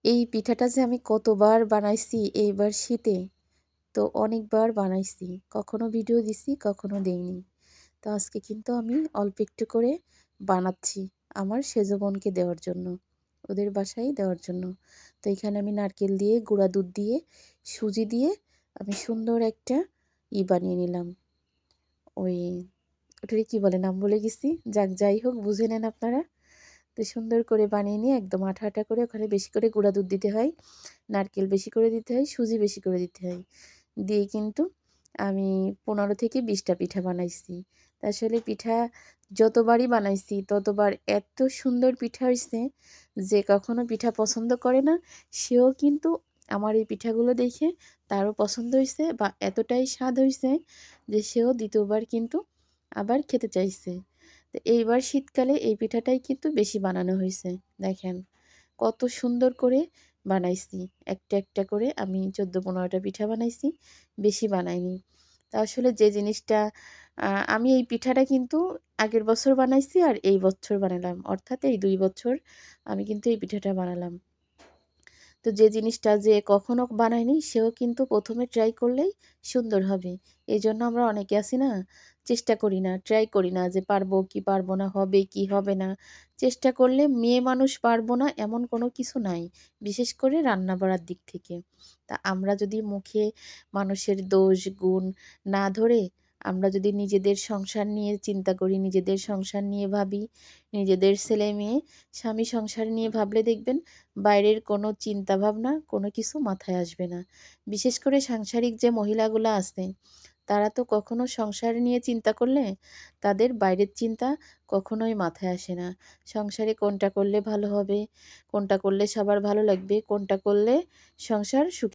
এই পিঠাটা যে আমি কতবার বানাইছি এইবার শীতে, তো অনেকবার বানাইছি। কখনো ভিডিও দিছি, কখনো দেইনি। তো আজকে কিন্তু আমি অল্প একটু করে বানাচ্ছি আমার সেজো বোনকে দেওয়ার জন্য, ওদের বাসায় দেওয়ার জন্য। তো এখানে আমি নারকেল দিয়ে, গুঁড়া দুধ দিয়ে, সুজি দিয়ে আমি সুন্দর একটা বানিয়ে নিলাম। ওই ওটারে কী বলে নাম ভুলে গেছি। যাই হোক বুঝে নেন আপনারা। তো সুন্দর করে বানিয়ে নিয়ে একদম আঠা আঠা করে ওখানে বেশি করে গুঁড়া দুধ দিতে হয়, নারকেল বেশি করে দিতে হয়, সুজি বেশি করে দিতে হয়। দিয়ে কিন্তু আমি 15 থেকে 20টা পিঠা বানাইছি। আসলে পিঠা যতবারই বানাইছি ততবার এত সুন্দর পিঠা হইছে, যে কখনো পিঠা পছন্দ করে না সেও কিন্তু আমার এই পিঠাগুলো দেখে তারও পছন্দ হইছে বা এতটাই স্বাদ হইছে যে সেও দ্বিতীয়বার কিন্তু আবার খেতে চাইছে। তো এইবার শীতকালে এই পিঠাটাই কিন্তু বেশি বানানো হয়েছে। দেখেন কত সুন্দর করে বানাইছি। একটা একটা করে আমি 14-15টা পিঠা বানাইছি, বেশি বানাইনি। তা আসলে যে জিনিসটা আমি এই পিঠাটা কিন্তু আগের বছর বানাইছি আর এই বছর বানালাম, অর্থাৎ এই 2 বছর আমি কিন্তু এই পিঠাটা বানালাম। তো যে জিনিসটা যে কখনো বানায়নি সেও কিন্তু প্রথমে ট্রাই করলেই সুন্দর হবে। এই জন্য আমরা অনেকে আছি না, চেষ্টা করি না, ট্রাই করি না যে পারবো কি পারবো না, হবে কি হবে না। চেষ্টা করলে মেয়ে মানুষ পারবো না এমন কোনো কিছু নাই, বিশেষ করে রান্না বাড়ার দিক থেকে। তা আমরা যদি মুখে মানুষের দোষ গুণ না ধরে আমরা যদি নিজেদের সংসার নিয়ে চিন্তা করি, নিজেদের সংসার নিয়ে ভাবি, নিজেদের ছেলে মেয়ে স্বামী সংসার নিয়ে ভাবলে দেখবেন বাইরের কোনো চিন্তা ভাবনা কোনো কিছু মাথায় আসবে না। বিশেষ করে সাংসারিক যে মহিলাগুলো আছে তারা তো কখনো সংসার নিয়ে চিন্তা করলে তাদের বাইরের চিন্তা কখনোই মাথায় আসে না। সংসারে কোনটা করলে ভালো হবে, কোনটা করলে সবার ভালো লাগবে, কোনটা করলে সংসার সুখী